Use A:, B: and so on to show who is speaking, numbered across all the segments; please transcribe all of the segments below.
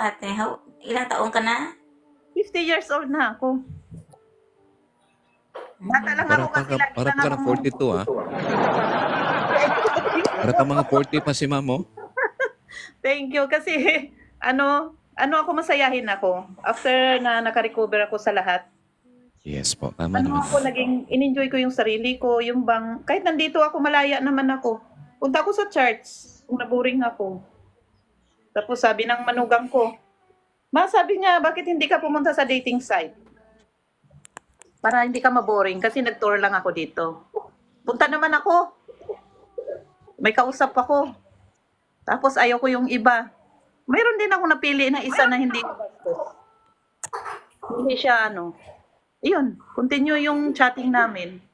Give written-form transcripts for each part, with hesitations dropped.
A: ate, ilang taon ka na?
B: 50 years old na ako. Bata lang ako kasi lagi
C: Para
B: lang
C: ka ng 42 ah. Para ka mga 40 pa si ma'am mo.
B: Thank you kasi ano ako masayahin ako after na naka-recover ako sa lahat.
C: Yes po, tama
B: Ano
C: naman.
B: ako naging in-enjoy ko yung sarili ko, yung bang kahit nandito ako malaya naman ako. Punta ako sa church, kung naboring ako. Tapos sabi ng manugang ko, sabi niya, bakit hindi ka pumunta sa dating site? Para hindi ka maboring kasi nag-tour lang ako dito. Punta naman ako. May kausap ako. Tapos ayaw ko yung iba. Mayroon din ako napili na isa na hindi bastos. Hindi siya Iyon, continue yung chatting namin.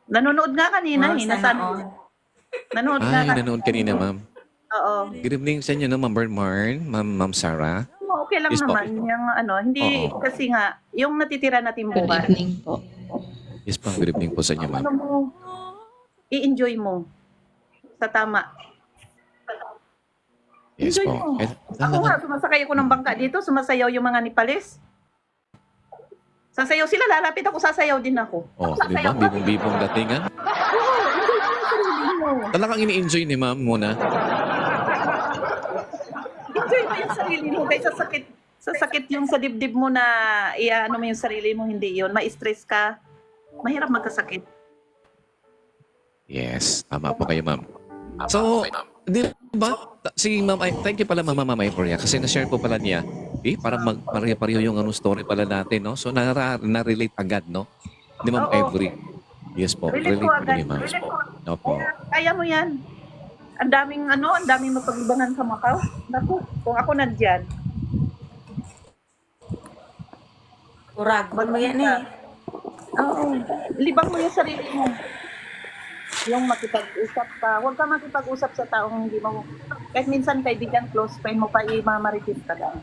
B: Nanonood nga kanina,
A: Sana all.
B: Nanonood nga
C: Ay, nanood kanina ma'am.
B: Oo.
C: Good evening sa inyo no, Ma'am Bernmarn, Ma'am Sarah.
B: Okay lang
C: Yes po.
B: naman. Yung hindi
C: Oo.
B: kasi nga, yung natitira natin
D: Good
B: buhay.
D: evening po.
C: Yes po, good evening po sa inyo ma'am.
B: Ano mo, i-enjoy mo. Sa tama.
C: Yes
B: Enjoy
C: po.
B: mo.
C: Eh,
B: Ako nga, sumasakay ako ng bangka dito, sumasayaw yung mga Nepalese. Sasayaw sila, lalapit ako, sasayaw din ako.
C: Oh, di ba? Bibong-bibong datingan. Talagang ini-enjoy ni ma'am muna.
B: Enjoy mo yung sarili mo kaysa sa sakit yung sa dibdib mo na mo yung sarili mo, hindi yun. Ma-stress ka, mahirap magkasakit.
C: Yes, tama po kayo ma'am. So, di ba? Si ma'am, thank you pala ma'am Korea kasi na-share po pala niya. Parang pare-pareho yung story pala natin, no? So, na-relate agad, no? Di ma'am
B: Oo.
C: Every. Yes po,
B: Relate
C: relate
B: ko
C: po
B: agad.
C: ni ma'am. Opo.
B: Kaya mo yan. Ang daming mapaglibangan sa Macau. Naku, kung ako nandyan,
A: Uragon mo yan eh.
B: oo, libang mo yung sarili mo. Yung makipag-usap ka. Huwag ka makipag-usap sa taong hindi mo. Kahit minsan kaibigan, close friend mo pa, i-maritis ka lang.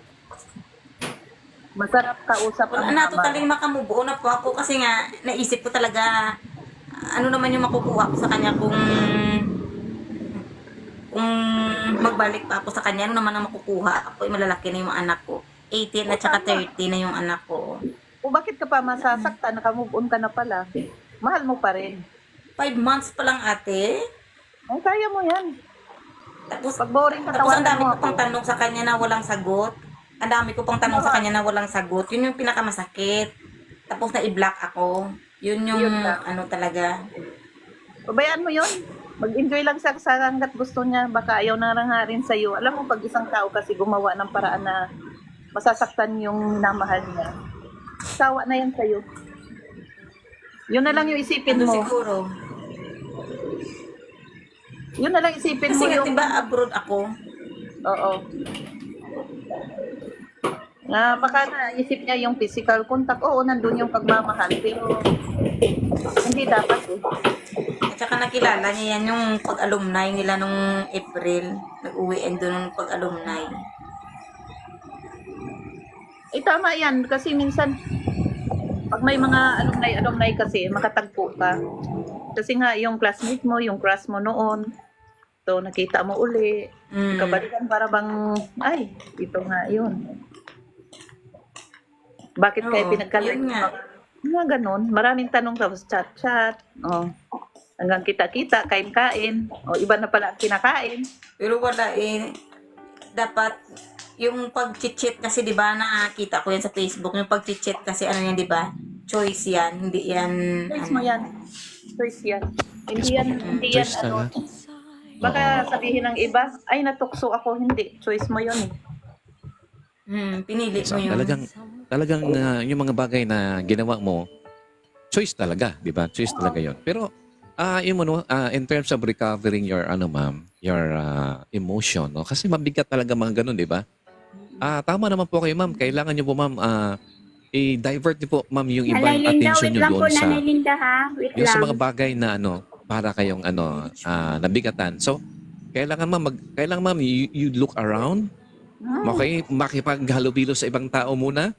B: Masarap kausap ang
A: Wala na, totaling makamubuo na po ako kasi nga, naisip ko talaga, ano naman yung makukuha ko sa kanya kung magbalik pa ako sa kanya, ano naman ang makukuha ako, malalaki na yung anak ko. 18 at saka 30 na yung anak ko.
B: O bakit ka pa masasaktan? Naka-move on ka na pala. Mahal mo pa rin.
A: 5 months pa lang ate.
B: Ay, kaya mo yan.
A: Tapos,
B: Pag boring ka,
A: tapos ang
B: tawagan
A: dami
B: mo
A: ko
B: ako.
A: pang tanong sa kanya na walang sagot. Ang dami ko pang tanong sa kanya na walang sagot. Yun yung pinakamasakit. Tapos na-i-block ako. Yun yung
B: Yun lang.
A: ano talaga.
B: Pabayaan mo yun. Mag-enjoy lang siya sa hanggat gusto niya. Baka ayaw na rin sa'yo. Alam mo, pag isang tao kasi gumawa ng paraan na masasaktan yung minamahal niya, sawa na yan sa'yo. Yun na lang yung isipin
A: Ano
B: mo.
A: siguro?
B: Yun na lang isipin
A: Kasi
B: mo
A: nga,
B: yung...
A: diba abroad ako?
B: Oo. Baka naisip niya yung physical contact. Oo, nandun yung pagmamahal. Pero hindi dapat eh.
A: At saka nakilala niya yan yung pag-alumni nila nung April. Nag-uwiin doon nung pag-alumni.
B: Tama yan. Kasi minsan, pag may mga alumni kasi, makatagpo ka. Kasi nga, yung classmate mo, yung crush mo noon, to nakita mo uli. Kabalikan para bang, ay, ito nga yun. Bakit kayo
A: Oo,
B: pinagkalit?
A: yun nga.
B: Nga ganun. Maraming tanong tapos chat-chat. Oh. Hanggang kita-kita, kain-kain. O iba na pala ang kinakain.
A: Pero wala eh. Dapat, yung pag-cheat kasi, di ba, nakakita ko yan sa Facebook. Yung pag-cheat kasi, ano yan, di ba? Choice yan. Hindi yan,
B: Choice
A: ano.
B: mo yan. Choice yan. Hindi yan,
C: Choice talaga.
B: Baka sabihin ng iba, ay natukso ako. Hindi. Choice mo yun eh.
A: Pinili
C: So,
A: mo yun.
C: talagang yung mga bagay na ginawa mo, choice talaga, di ba? Choice talaga yon. Pero, in terms of recovering your, ma'am, your emotion, no? Kasi mabigat talaga mga ganun, di ba? Tama naman po kayo, ma'am. Kailangan niyo po, ma'am, i-divert niyo po, ma'am, yung ibang
E: Nanay Linda,
C: attention
E: wait
C: niyo
E: lang po,
C: doon sa,
E: Nanay Linda ha. Wait
C: yung sa
E: lang.
C: mga bagay na, para kayong, nabigatan. So, kailangan, ma'am, you look around. Okay, makipaghalubilo sa ibang tao muna.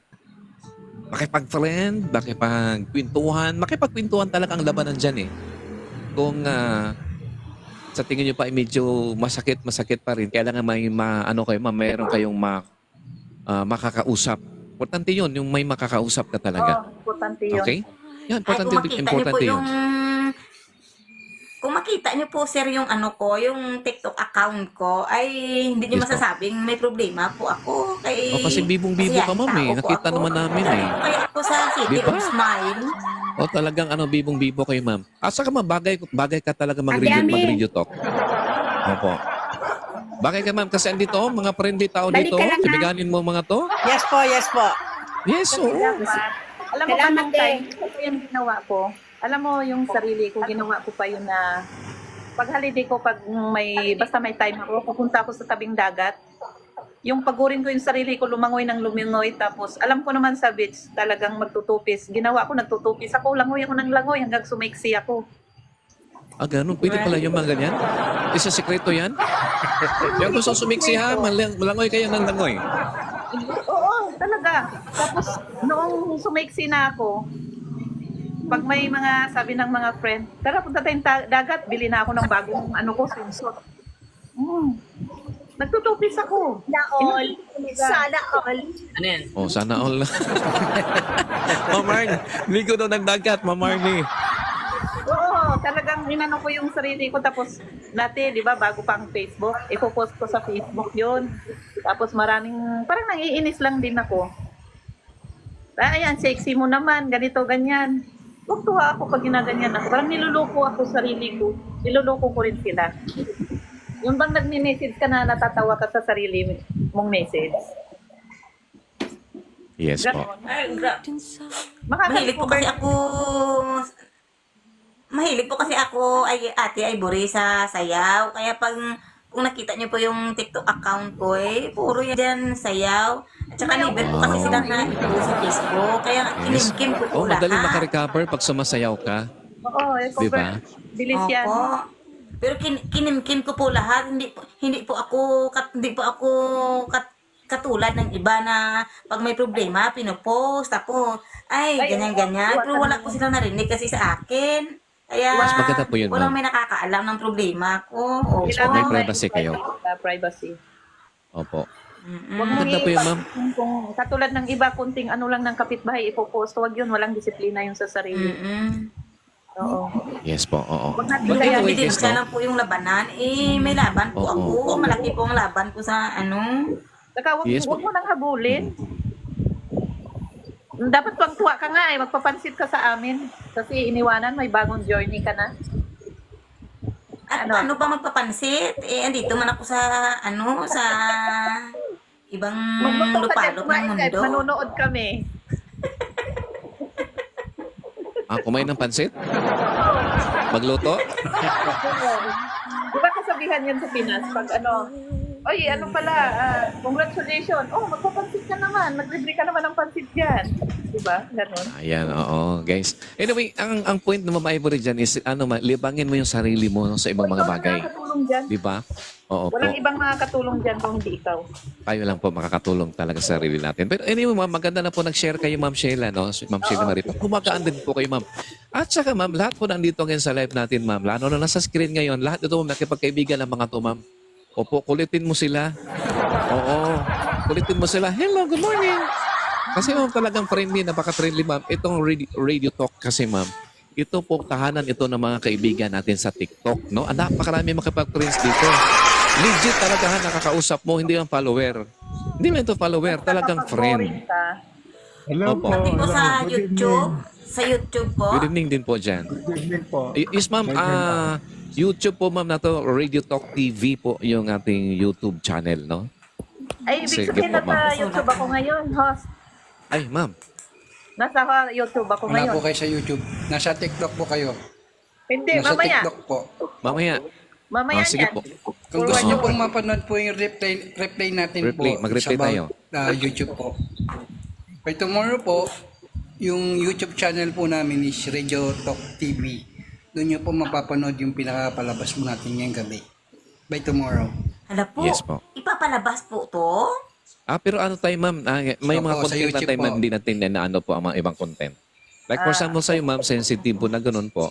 C: Makipag-friend, makipagkwentuhan. Makipagkwentuhan talaga ang labanan dyan eh. Kung sa tingin niyo pa ay medyo masakit pa rin, kailangan may ano kayo, ma'am, meron kayong makakausap. Importante yun, yung may makakausap ka talaga.
B: Importante yun.
C: Okay? Yan,
A: Ay, kung makita niyo po
C: importante yun.
A: kung makita niyo po, sir, yung ano ko, yung TikTok account ko, ay hindi niyo
C: Yes, po.
A: masasabing may problema po ako.
C: Kasi bibong-bibo ka, ma'am, eh. Nakita naman namin, eh.
A: Kaya ako sa City
C: Di ba?
A: of Smile.
C: O talagang bibong-bibo kayo, ma'am. Saka ma'am, bagay ka talaga mag-radio talk. Opo. Bagay ka, ma'am, kasi andito, mga friendly tao dito. Ibiganin mo mga to.
D: Yes po, yes po.
C: Yes, oo.
B: Alam mo ba nung time, ito yung ginawa ko. Alam mo yung sarili ko, ginawa ko pa yun na pag holiday ko, basta may time ako, pupunta ako sa tabing dagat. Yung pagurin ko yung sarili ko, lumangoy ng lumingoy, tapos alam ko naman sa beach, talagang magtutupis. Ginawa ko, nagtutupis ako, langoy ako ng langoy hanggang sumaiksi ako.
C: Ganun. Pwede pala yung mga ganyan. Isa sekreto yan. Yung gusto sumiksi ha, malangoy kayo ng langoy.
B: Oo, talaga. Tapos noong sumaiksi na ako, pag may mga sabi ng mga friend, tara punta tayong dagat, bili na ako ng bagong swimsuit. Nagtutupis ako.
D: Sana all. Ano yan?
C: Sana all. Ma'am Marnie, ligo daw ng dagat, Ma'am Marnie.
B: Oo, talagang inano ko yung sarili ko. Tapos dati, di ba, bago pang Facebook, ipopost ko sa Facebook yun. Tapos parang nangiinis lang din ako. Ayan, sexy mo naman, ganito, ganyan. Tuwa ako pag ginaganyan ako. Parang niluloko ako sarili ko. Niluloko ko rin sila. Yung bang nagme-message ka na natatawa ka sa sarili mong message.
C: Yes po.
A: Mahilig po kasi ako ay ate ay buri sa sayaw. Kaya kung nakita niyo po yung TikTok account ko, puro yan dyan sayaw. At saka libre po kasi sila na ito sa Facebook. Kaya kinimkim ko po lahat.
C: Madaling makarecover pag sumasayaw ka.
B: Oo,
C: Diba?
B: Bilis yan.
A: Opo. Pero kinimkim ko po lahat. Hindi po ako katulad ng iba na pag may problema, pinopost ako. Ganyan-ganyan. Pero wala po silang narinig kasi sa akin. Kaya
C: Mas maganda po yun,
A: walang
C: ma'am.
A: may nakakaalam ng problema ko. Opo.
C: May privacy kayo.
B: Privacy.
C: Opo.
B: Wag mo
C: Maganda po yun, ma'am.
B: Kung katulad ng iba, kunting ano lang ng kapitbahay ipopost, wag yun, walang disiplina yun sa sarili. Oo.
C: Yes po, oo.
B: Wag natin
C: But
B: kaya
C: anyway, guys,
A: Ebidensya lang po yung labanan. May laban po
C: Oo.
A: ako. Malaki po ang laban ko sa
B: Saka
C: Yes,
B: wag mo nang habulin. Dapat pag tuwa ka nga magpapansit ka sa amin. Kasi iniwanan, may bagong journey ka na.
A: At ano ba magpapansit? Andito man ako sa sa ibang lupalop ng mundo.
B: Manonood kami.
C: Kumain ng pansit? Magluto?
B: Di ba kasabihan yan sa Pinas? Pag oy, congratulations. Magpapansit ka naman. Maglibre ka naman ng pansit dyan. Di ba? Ganon.
C: Ayan, oo, guys. Anyway, ang point na mamaibori dyan is, libangin mo yung sarili mo sa ibang mga bagay.
B: Makakatulong dyan.
C: Di ba? Oo po.
B: Walang ibang makakatulong dyan kung hindi ikaw.
C: Tayo lang po makakatulong talaga sa sarili natin. Pero anyway, ma'am, maganda na po nag-share kayo, Ma'am Sheila, no? Ma'am Sheila Marie. Kumakaan din po kayo, ma'am. At saka, ma'am, lahat po nandito ngayon sa live natin, ma'am. Lalo na nasa screen ngayon, lahat ito, ma'am, nakipagkaibigan ng mga to, ma'am. Opo, kulitin mo sila. Oo, kulitin mo sila. Hello, good morning. Kasi ma'am, talagang friendly, napaka-friendly, ma'am. Itong radio talk kasi, ma'am, ito po, tahanan ito ng mga kaibigan natin sa TikTok, no? Napakarami makipag-friends dito. Legit talaga nakakausap mo, hindi lang follower. Hindi lang ito follower, talagang friend.
E: Hello
C: Opo.
E: po.
A: Pati po sa
E: Good
A: YouTube. Sa YouTube po.
C: Good evening din po dyan.
E: Good evening po.
C: Yes, ma'am. YouTube po, ma'am, na to. Radio Talk TV po yung ating YouTube channel, no?
B: Ay, ibig
C: Sige
B: sabihin
C: po, ma'am.
B: nasa YouTube ako ngayon, host.
C: Ay, ma'am.
B: Nasa YouTube ako
F: Wala
B: ngayon.
F: po kayo sa YouTube. Nasa TikTok po kayo.
B: Hindi,
F: Nasa
B: mamaya.
F: TikTok po.
C: Mamaya.
B: Mamaya
C: Sige
B: yan.
C: po.
F: Kung gusto nyo pong mapanood po yung replay natin
C: Replay,
F: po
C: mag-replay tayo.
F: YouTube po. By tomorrow po, yung YouTube channel po namin is Radio Talk TV. Doon nyo po mapapanood yung pinakapalabas mo natin ngayong gabi. By tomorrow.
A: Hala po.
C: Yes po.
A: Ipapalabas po to?
C: Pero ano tayo, ma'am? May mga
F: Opo, sa
C: content na
F: YouTube
C: tayo, ma'am,
F: po.
C: hindi natin na ano po ang mga ibang content. Like for example sa'yo, ma'am, sensitive po na ganun po.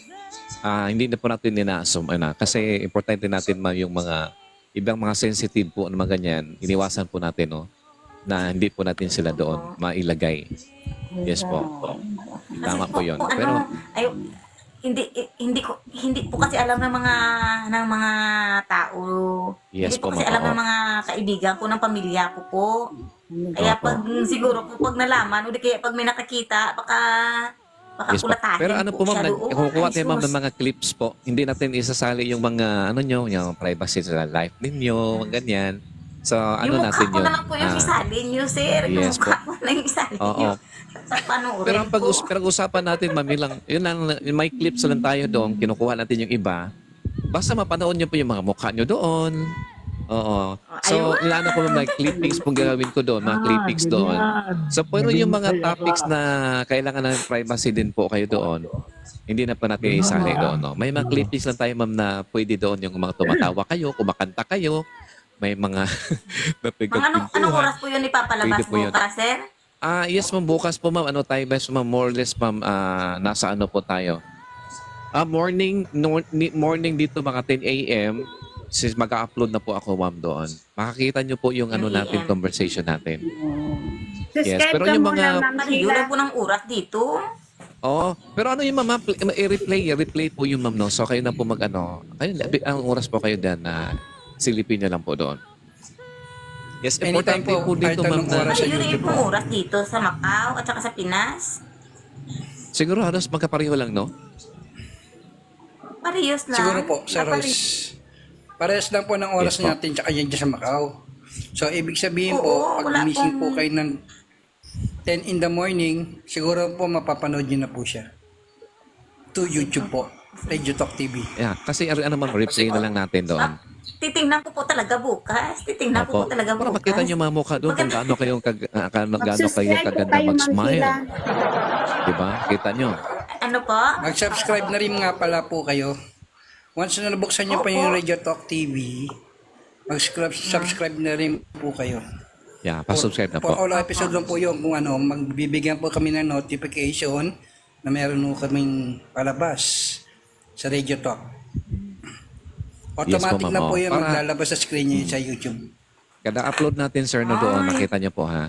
C: Hindi na po natin ina-assume na. Kasi importante natin, ma'am, yung mga ibang mga sensitive po na mga ganyan, iniwasan po natin, no? Na hindi po natin sila doon mailagay. Yes po. Tama po yun. Pero,
A: ay, hindi po kasi alam ng mga tao.
C: Yes
A: Hindi po
C: po,
A: kasi
C: ma'am.
A: alam
C: Oo.
A: ng mga kaibigan ko, ng pamilya ko po. Kaya
C: Opo.
A: siguro pag nalaman, o di kaya pag may nakakita, baka
C: yes po.
A: kulatahin
C: Pero ano po, ma'am,
A: siya doon.
C: kukuha
A: Ay,
C: tayo, ma'am,
A: sus.
C: ng mga clips po. Hindi natin isasali yung mga, ano nyo, yung privacy sa life ninyo, ganyan. So, ano
A: yung
C: natin
A: mukha ko
C: yun?
A: na lang po yung isali niyo, sir. Yung
C: yes
A: mukha ko na yung isali
C: Oo.
A: niyo. Sa panoorin
C: Pero ang
A: po.
C: pag-usapan natin, ma'am, yun lang, may clips lang tayo doon, kinukuha natin yung iba. Basta mapanood nyo po yung mga mukha nyo doon. Oo. So,
A: Ayun.
C: ilan po mga clippings pong gagawin ko doon, mga clippings doon. So, pero yung mga topics na kailangan ng privacy din po kayo doon, hindi na po natin isali doon. No? May mga clippings lang tayo, ma'am, na pwede doon yung mga tumatawa kayo, kumakanta kayo, may mga
A: Anong oras po yun ipapalabas
C: Pwede po yun.
A: bukas, sir?
C: Yes, ma'am, bukas po, ma'am, ano tayo, best, ma'am, more or less, ma'am, nasa ano po tayo. Morning dito, mga 10 a.m., since mag-upload na po ako, ma'am, doon. Makakita nyo po yung ano
A: 10
C: natin,
A: a.m.
C: conversation natin. Yes,
G: Subscribe
C: pero
G: ka
C: yung
G: muna,
C: mga-
G: Ma'am
A: Mariyo
G: Sheila.
A: lang po ng oras dito.
C: Oo. Pero ano yung ma'am, i-replay po yung ma'am, no? So, kayo na po mag-ano. Ang oras po kayo dyan na silipin nyo lang po doon. Yes,
F: Anytime
C: importante
F: po,
C: po dito,
F: kahit
C: ma'am,
F: anong oras.
C: na
F: Sa
A: Mariyo rin
F: YouTube
A: po
F: po.
A: oras dito sa Macau at saka sa Pinas.
C: siguro halos magkapareho lang, no?
A: Parehas lang.
F: Siguro po, Sir Royce. Parehas lang po ng oras
C: Yes po.
F: natin tsaka yan dyan sa Macau. So, ibig sabihin
A: Oo,
F: po, pag
A: wala
F: gumising po
A: pong-
F: kayo ng 10 in the morning, siguro po mapapanood nyo na po siya. To YouTube po, Radio Talk TV.
C: Yeah, kasi ano ma'am, replay na lang natin doon.
A: Titingnan ko po talaga bukas. Titingnan ko po talaga
C: Para
A: bukas.
C: makita nyo mga mukha doon kung gaano kayong gaano kayo
G: Mag-subscribe po
C: kaganda
G: kayo, Ma'am
C: mag-smile.
G: Sheila.
C: Diba? Kita nyo.
A: Ano po?
F: Mag-subscribe na rin nga pala po kayo. Once na nabuksan nyo pa yung
A: Opo.
F: Radio Talk TV, mag-subscribe na rin po kayo.
C: Yeah, pa-subscribe na
F: For
C: po.
F: all episode lang po yun, kung ano, magbibigyan po kami ng notification na meron po kaming palabas sa Radio Talk. Automatic
C: ma'am.
F: na po yun,
C: Para-
F: maglalabas sa screen nyo sa YouTube.
C: Kada upload natin, sir, no, doon, nakita nyo po, ha?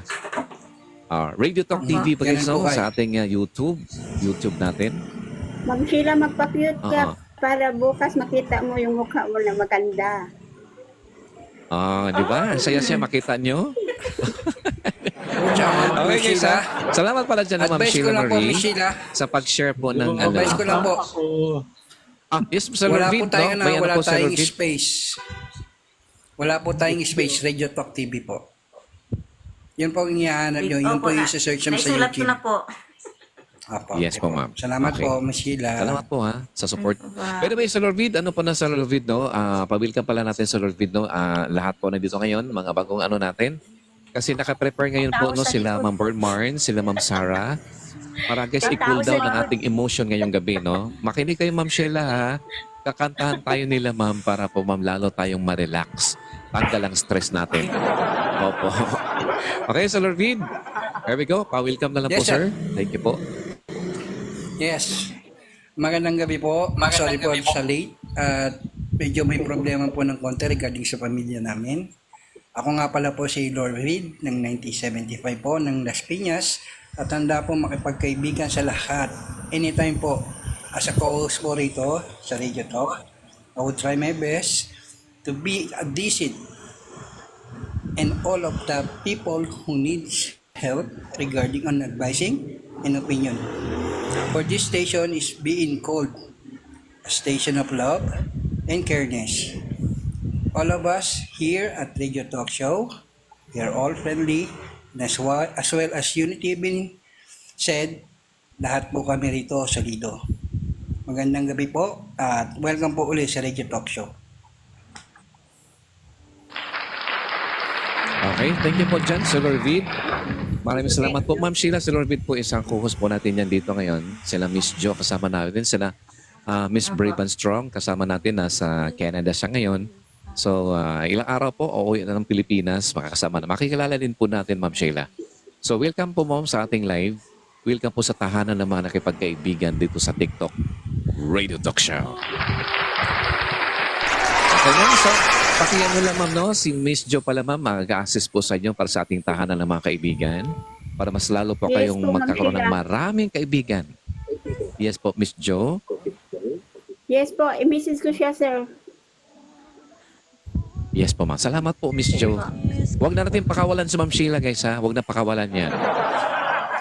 C: Radio Talk TV pa guys,
F: Ganun po
C: no?
F: kayo.
C: Sa ating YouTube natin.
G: Ma'am Sheila, magpa-cute ka
C: Oo.
G: para bukas makita mo yung mukha mo na maganda.
C: Di ba? Ang saya-saya makita nyo.
F: Tsaka,
C: Okay,
F: Miss
C: guys,
F: Sheila,
C: ha? Salamat pala dyan, ma'am
F: advice ko
C: Sheila
F: lang po,
C: Marie,
F: Miss Sheila.
C: sa pag-share po ng ano.
F: Advice ko lang po,
C: Yes, Sir
F: wala
C: Lorvin,
F: po tayong,
C: no? May ano
F: wala
C: po, Sir
F: tayong
C: Lorvin?
F: space. Wala po tayong space, Radio Talk TV po. Yun po ang hinahanap nyo, yun po yung isa-search mo sa
A: Naisulat ko
F: YouTube.
A: na po.
F: Apo,
C: Yes
F: okay
C: po, ma'am.
F: Salamat
C: Okay.
F: po, Miss Sheila.
C: Salamat po, ha, sa support.
A: Wow.
C: By the way, Sir Lorvid, ano po na Sir Lorvid, no? Pa-welcome pala natin Sir Lorvid, no? Lahat po nandito ngayon, mga bagong ano natin. Kasi naka-prepare ngayon po, no, sila Ma'am Bird Marn, sila Ma'am Sarah. Para guys, i-cool down ang ating emotion ngayong gabi, no? Makinig kayo, Ma'am Sheila, ha? Kakantahan tayo nila, ma'am, para po, ma'am, lalo tayong ma-relax. Tanggal ang stress natin. Opo. Okay, Sir Lorvid. Here we go. Pa-welcome na lang po,
F: Yes, sir.
C: sir. Thank you po.
F: Yes. Magandang gabi po. Sorry po sa late. At medyo may problema po ng konti regarding sa pamilya namin. Ako nga pala po si Lord Reed ng 1975 po ng Las Piñas at handa po makipagkaibigan sa lahat. Anytime po as a co-host po rito sa Radio Talk. I would try my best to be a decent and all of the people who needs help regarding on advising and opinion. For this station is being called a station of love and careness. All of us here at Radio Talk Show, we are all friendly and as well as unity being said, lahat po kami rito solido. Magandang gabi po at welcome po ulit sa Radio Talk Show.
C: Okay, thank you po dyan, Sir Lorvid. Maraming salamat po. Ma'am Sheila, Sir Lorvid po, isang co-host po natin yan dito ngayon. Sila Miss Jo, kasama natin. Sila Miss Brave and Strong, kasama natin. Nasa Canada siya ngayon. So, ilang araw po, uuwi na ng Pilipinas. Makakasama na. Makikilala din po natin, Ma'am Sheila. So, welcome po, Ma'am, sa ating live. welcome po sa tahanan ng mga nakipagkaibigan dito sa TikTok Radio Talk Show. Okay, ma'am. So, pakiyan nyo lang, ma'am, no? Si Miss Jo pala, ma'am, mag-assist po sa inyo para sa ating tahanan ng mga kaibigan para mas lalo po
G: Yes
C: kayong
G: po, Ma'am
C: magkakaroon ng
G: Sheila.
C: maraming kaibigan. Yes po, Miss Jo.
G: Yes po, i-message ko siya, sir.
C: Yes po, ma'am. Salamat po, Miss Jo. Huwag na natin pakawalan si Ma'am Sheila, guys, ha? Huwag na pakawalan yan.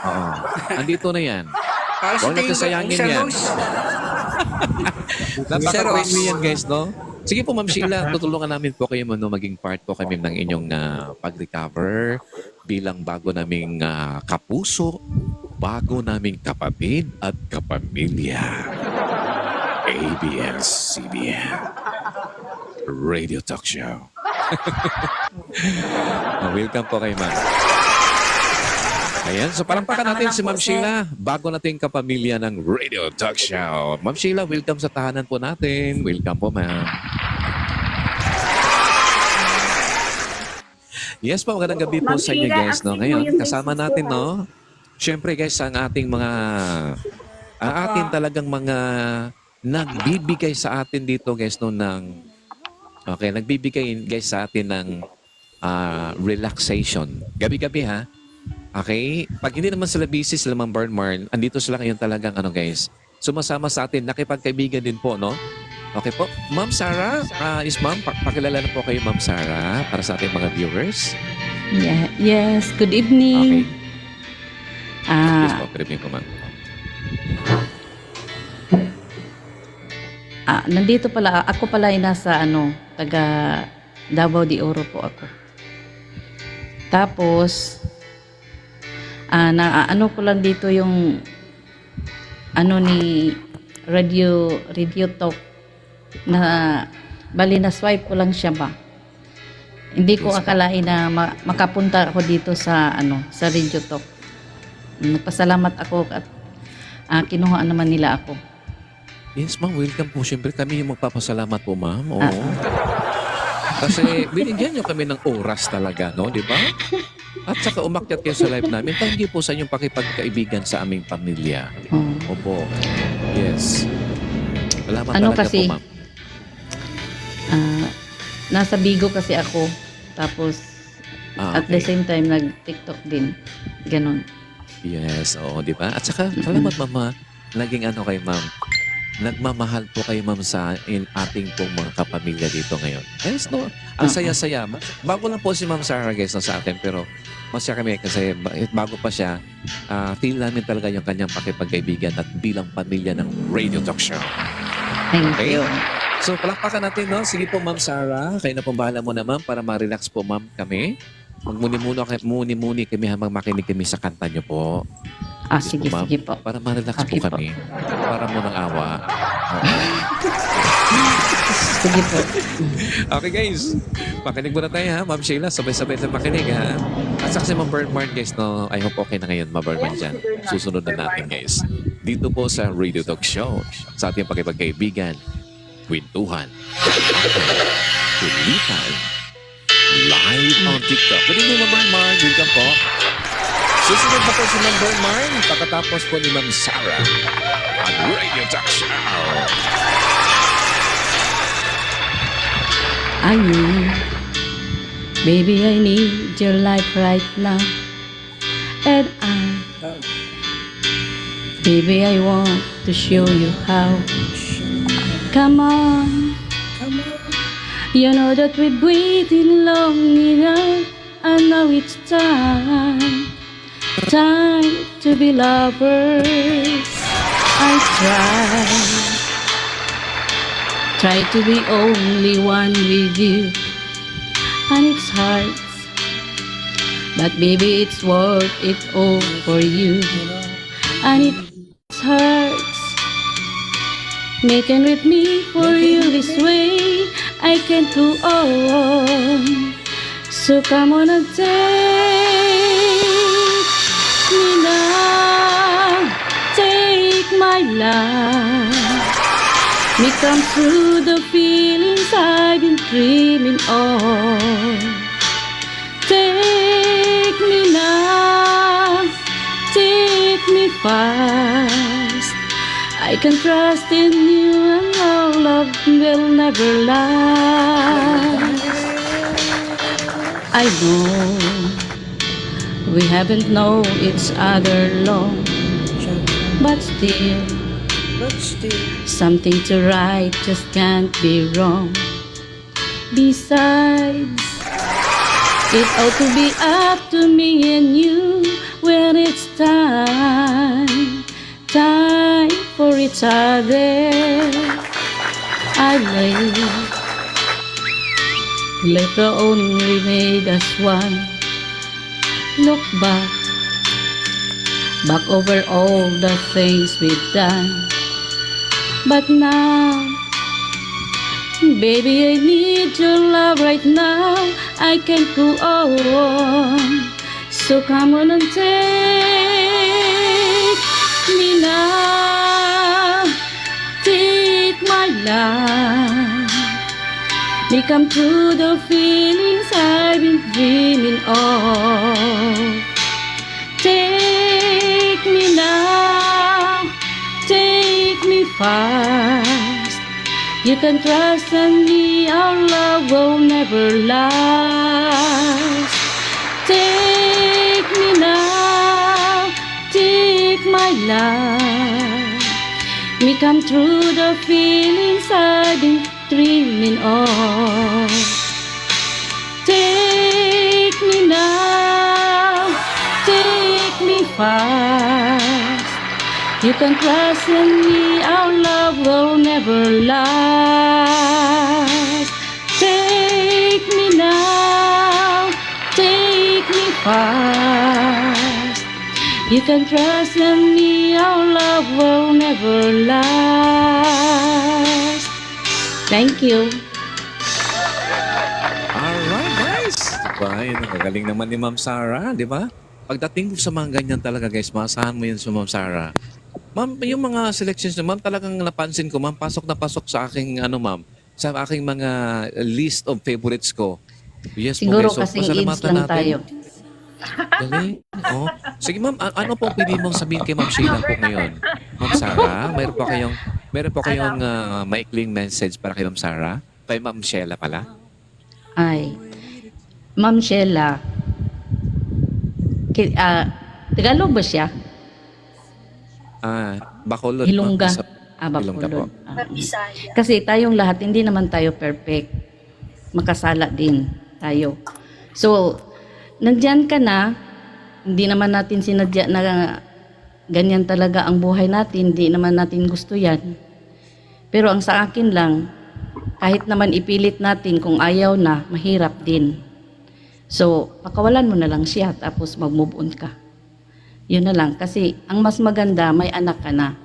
C: Oo. Andito na yan.
F: Para sa
C: Huwag
F: tingin
C: natin
F: ko,
C: sayangin
F: Sir
C: yan.
F: Rose.
C: Napaka-friendly yan, guys, no? Sige po, Ma'am Sheila, tutulungan namin po kayo no, maging part po kami ng inyong pag-recover bilang bago naming kapuso, bago naming kapatid at kapamilya. ABS-CBN Radio Talk Show. Welcome po kayo, ma'am. Ayan, so palampakan natin si Ma'am Sheila, bago nating kapamilya ng Radio Talk Show. Ma'am Sheila, welcome sa tahanan po natin. Welcome po, ma'am. Yes po, magandang gabi po
G: Ma'am
C: sa inyo,
G: Sheila,
C: guys. No?
G: active mo
C: Ngayon,
G: yung
C: kasama
G: business
C: natin,
G: ko,
C: no? Siyempre, guys, ang ating mga, ang ating talagang mga nagbibigay sa atin dito, guys, no, okay, nagbibigay, guys, sa atin ng relaxation. Gabi-gabi, ha? Okay? Pag hindi naman sila busy, sila Ma'am Bernmarn, andito sila ngayon talagang, guys, sumasama sa atin, nakipagkaibigan din po, no? Okay po. Ma'am Sarah, is ma'am, pakilala na po kayo, Ma'am Sarah, para sa ating mga viewers.
H: Yeah, yes, good
C: Okay.
H: evening.
C: Yes po, good evening po, ma'am.
H: Nandito pala, ako pala ay nasa taga Davao de Oro po ako. Tapos, ko lang dito yung ni Radio Talk na bali na swipe ko lang siya ba. Hindi ko
C: Yes,
H: akalain na makapunta ako dito sa sa Radio Talk. Nagpasalamat ako at kinuha naman nila ako.
C: Yes, ma'am. Welcome po. Siyempre, kami yung magpapasalamat po, ma'am. Oo. Kasi binigyan nyo kami ng oras talaga, no? Di ba? At saka umakyat kayo sa live namin. Thank you po sa inyong pakipagkaibigan sa aming pamilya.
H: Oh.
C: Opo. Yes. Salamat
H: Ano
C: talaga
H: kasi,
C: po, ma'am.
H: Nasa Bigo kasi ako. Tapos, at the
C: Okay.
H: same time, nag-TikTok din. Ganon.
C: Yes, oo, di ba? At saka, salamat, mama. Naging kay ma'am. Nagmamahal po kayo, ma'am, sa ating pong mga kapamilya dito ngayon. Yes, no? Ang saya-saya. Bago lang po si Ma'am Sarah, guys, sa atin. Pero masaya kami kasi bago pa siya, feel namin talaga yung kanyang pakipagkaibigan at bilang pamilya ng Radio Talk Show.
H: Thank
C: Okay.
H: you.
C: So, palakpakan natin, no? Sige po, Ma'am Sarah. Kayo na pong bahala mo na, ma'am, para ma-relax po, ma'am, kami. Magmuni-muni kami habang makinig kami sa kanta niyo po.
H: Sige,
C: po, ma'am.
H: sige po.
C: Para ma-relax
H: Okay
C: po
H: po.
C: kami. Para mo ng awa.
H: Sige po.
C: Okay, guys. Makinig muna tayo, ha? Ma'am Sheila, sabay-sabay na makinig, ha? At saka si Ma'am Bernmarn, guys, no? I hope okay na ngayon, Ma'am Bernmarn dyan. Susunod na natin, guys. Dito po sa Radio Talk Show, sa ating pakipagkaibigan, kwentuhan, kulitan, live on TikTok. Good evening, Ma'am Bernmarn. Welcome po. Susunod na po si Ma'am Bernmarn, pagkatapos po ni Ma'am Sarah at Radio Talk Show.
H: Baby, I need your life right now. And baby, I want to show you how. Come on. You know that we've waited long enough. I know it's time to be lovers. I try to be only one with you, and it's hard, but baby, it's worth it all for you, and it hurts making with me for you this way. I can't go on, so come on and take me now, take my life. Me come through the feelings I've been dreaming of. Take me now, take me fast. I can trust in you and our love will never last. I know we haven't known each other long, but still, something to right just can't be wrong. Besides, it ought to be up to me and you when it's time for each other. I let the only made us one. Look back over all the things we've done. But now, baby, I need your love right now. I can't go on. So come on and take me now. Take my life. May come through the feelings I've been dreaming of. Take me now. Take me fast. You can trust on me, our love will never last. Take me now, take my life. Me come through the feelings I've been dreaming of. Take me now, take me fast. You can trust in me, our love will never last. Take me now, take me fast. You can trust in me, our love will never last. Thank you.
C: Alright, guys. Diba? Yun, ang galing naman ni Ma'am Sarah, di ba? Pagdating mo sa mga ganyan talaga, guys, maasahan mo yun sa Ma'am Sarah. Ma'am, yung mga selections na, ma'am, talagang napansin ko, ma'am, pasok na pasok sa aking, sa aking mga list of favorites ko. Yes,
H: Siguro
C: po, guys. So,
H: kasing age
C: pasalamatan
H: lang tayo.
C: Galing. Oh. Sige, ma'am, ano po pili mong sabihin kay Ma'am Sheila po ngayon? Ma'am Sarah, meron po kayong maikling message para kay Ma'am Sarah? Kay Ma'am Sheila pala?
H: Ay, Ma'am Sheila, Tagalog ba siya?
C: Bacolod.
H: Ilongga.
C: Ilongga po.
H: Bacolod. Kasi tayong lahat, hindi naman tayo perfect. Makasala din tayo. So, nandyan ka na, hindi naman natin sinadya na ganyan talaga ang buhay natin, hindi naman natin gusto yan. Pero ang sa akin lang, kahit naman ipilit natin kung ayaw na, mahirap din. So, pakawalan mo na lang siya, tapos mag-move on ka. Yun na lang. Kasi ang mas maganda, may anak ka na.